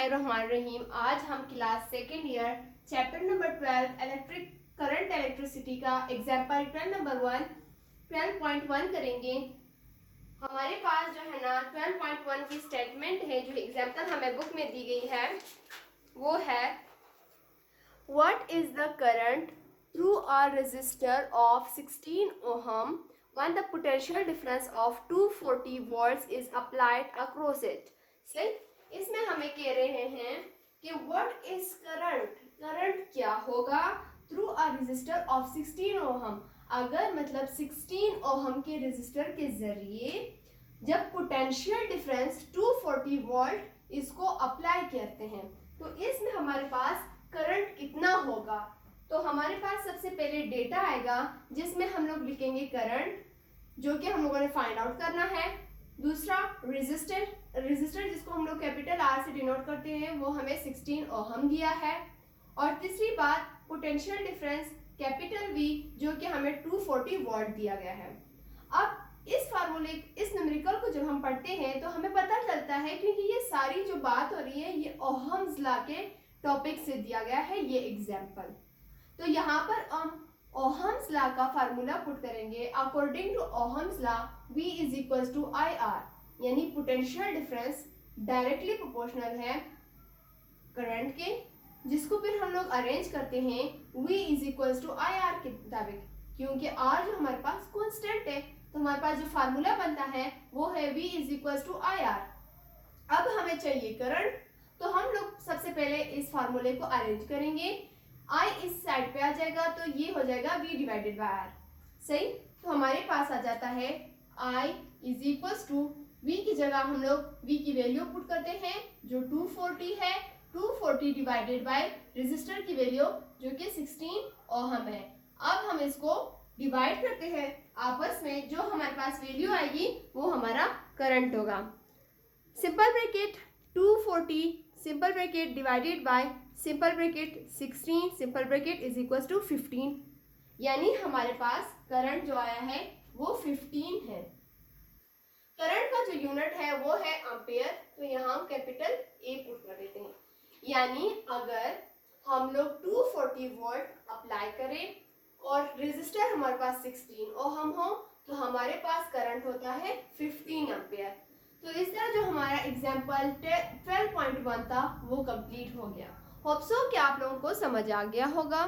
बिस्मिल्लाहिर्रहमानिर्रहीम। आज हम class second year chapter number 12 electric current electricity का एग्जाम्पल 12.1 करेंगे। हमारे पास जो है ना 12.1 की स्टेटमेंट है, जो एग्जाम्पल हमें बुक में दी गई है वो है what is the current through a resistor of 16 ohm when the potential difference of 240 volts is applied across it। सही, इसमें हमें कह रहे हैं कि व्हाट इज करंट, करंट क्या होगा through a resistor of 16 ohm, अगर मतलब 16 ओहम के रेजिस्टर के जरिए जब पोटेंशियल डिफरेंस 240 वोल्ट इसको अप्लाई करते हैं तो इसमें हमारे पास करंट कितना होगा। तो हमारे पास सबसे पहले डेटा आएगा जिसमें हम लोग लिखेंगे करंट, जो कि हम लोगों ने फाइंड आउट करना है। दूसरा रेजिस्टर जिसको हम लोग कैपिटल आर से डिनोट करते हैं वो हमें 16 ओहम दिया है। और तीसरी बात पोटेंशियल डिफरेंस कैपिटल वी, जो कि हमें 240 वोल्ट दिया गया है। अब इस फार्मूले, इस न्यूमेरिकल को जब हम पढ़ते हैं तो हमें पता चलता है, क्योंकि ये सारी जो बात हो रही है ये ओहम्स लॉ के टॉपिक से दिया गया है ये एग्जाम्पल। तो यहाँ पर हम ओहम्स लॉ का फार्मूला पुट करेंगे। According to Ohm's law V is equal to IR, यानी पोटेंशियल डिफरेंस डायरेक्टली प्रोपोर्शनल है करंट के, जिसको फिर हम लोग अरेंज करते हैं V is equal to IR के मुताबिक, क्योंकि R जो हमारे पास कांस्टेंट है तो हमारे पास जो फार्मूला बनता है वो है V is equal to IR। अब हमें चाहिए करंट, तो हम लोग सबसे पहले इस फार्मूले को अरेंज करेंगे। I इस साइड पे आ जाएगा तो ये हो जाएगा V डिवाइडेड बाय R। सही, तो हमारे पास आ जाता है I is equal to V की जगह हम लोग V की वैल्यू पुट करते हैं जो 240 है, 240 डिवाइडेड बाय रेजिस्टर की वैल्यू जो कि 16 ओहम है। अब हम इसको डिवाइड करते हैं आपस में, जो हमारे पास वैल्यू आएगी वो हमारा करंट होगा। Simple bracket 240 simple bracket divided by simple bracket 16 simple bracket is equal to 15, यानी हमारे पास करंट जो आया है वो 15 है। करंट का जो यूनिट है वो है एम्पेयर, तो यहाँ हम कैपिटल A पुट कर देते हैं। यानी अगर हम लोग 240 वोल्ट अप्लाई करें और रेजिस्टर हमारे पास 16 ओहम हो तो हमारे पास करंट होता है 15 एम्पेयर। तो इस तरह जो हमारा एग्जाम्पल 12.1 था वो कंप्लीट हो गया। होप सो कि आप लोगों को समझ आ गया होगा।